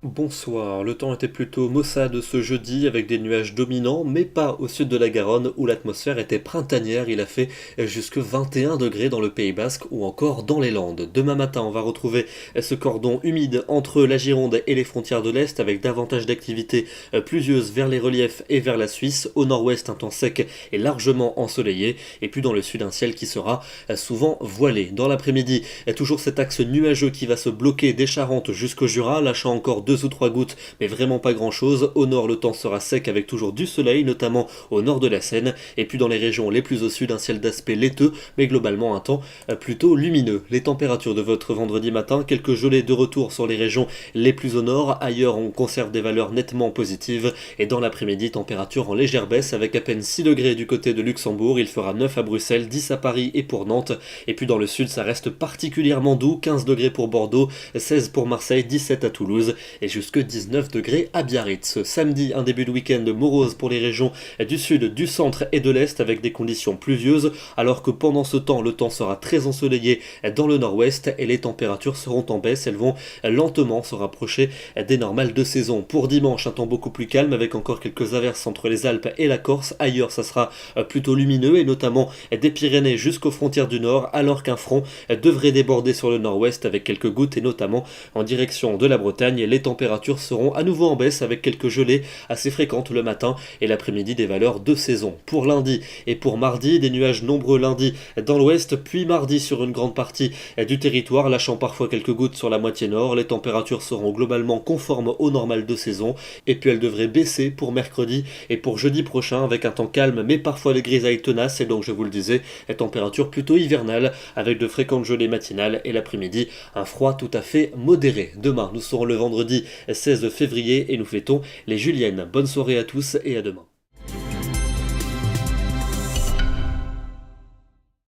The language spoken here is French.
Bonsoir, le temps était plutôt maussade ce jeudi avec des nuages dominants, mais pas au sud de la Garonne où l'atmosphère était printanière. Il a fait jusque 21 degrés dans le Pays Basque ou encore dans les Landes. Demain matin, on va retrouver ce cordon humide entre la Gironde et les frontières de l'Est avec davantage d'activités pluvieuses vers les reliefs et vers la Suisse. Au nord-ouest, un temps sec et largement ensoleillé. Et puis dans le sud, un ciel qui sera souvent voilé. Dans l'après-midi, toujours cet axe nuageux qui va se bloquer des Charentes jusqu'au Jura, lâchant encore 2 ou 3 gouttes, mais vraiment pas grand chose. Au nord, le temps sera sec avec toujours du soleil, notamment au nord de la Seine. Et puis dans les régions les plus au sud, un ciel d'aspect laiteux, mais globalement un temps plutôt lumineux. Les températures de votre vendredi matin, quelques gelées de retour sur les régions les plus au nord. Ailleurs, on conserve des valeurs nettement positives. Et dans l'après-midi, température en légère baisse avec à peine 6 degrés du côté de Luxembourg. Il fera 9 à Bruxelles, 10 à Paris et pour Nantes. Et puis dans le sud, ça reste particulièrement doux, 15 degrés pour Bordeaux, 16 pour Marseille, 17 à Toulouse et jusque 19 degrés à Biarritz. Samedi, un début de week-end morose pour les régions du sud, du centre et de l'est avec des conditions pluvieuses, alors que pendant ce temps, le temps sera très ensoleillé dans le nord-ouest et les températures seront en baisse. Elles vont lentement se rapprocher des normales de saison. Pour dimanche, un temps beaucoup plus calme avec encore quelques averses entre les Alpes et la Corse. Ailleurs, ça sera plutôt lumineux et notamment des Pyrénées jusqu'aux frontières du nord, alors qu'un front devrait déborder sur le nord-ouest avec quelques gouttes et notamment en direction de la Bretagne. Les températures seront à nouveau en baisse avec quelques gelées assez fréquentes le matin et l'après-midi des valeurs de saison. Pour lundi et pour mardi, des nuages nombreux lundi dans l'ouest, puis mardi sur une grande partie du territoire, lâchant parfois quelques gouttes sur la moitié nord. Les températures seront globalement conformes au normal de saison et puis elles devraient baisser pour mercredi et pour jeudi prochain avec un temps calme mais parfois les grisailles tenaces et donc je vous le disais, les températures plutôt hivernales avec de fréquentes gelées matinales et l'après-midi un froid tout à fait modéré. Demain, nous serons le vendredi 16 février et nous fêtons les Juliennes. Bonne soirée à tous et à demain.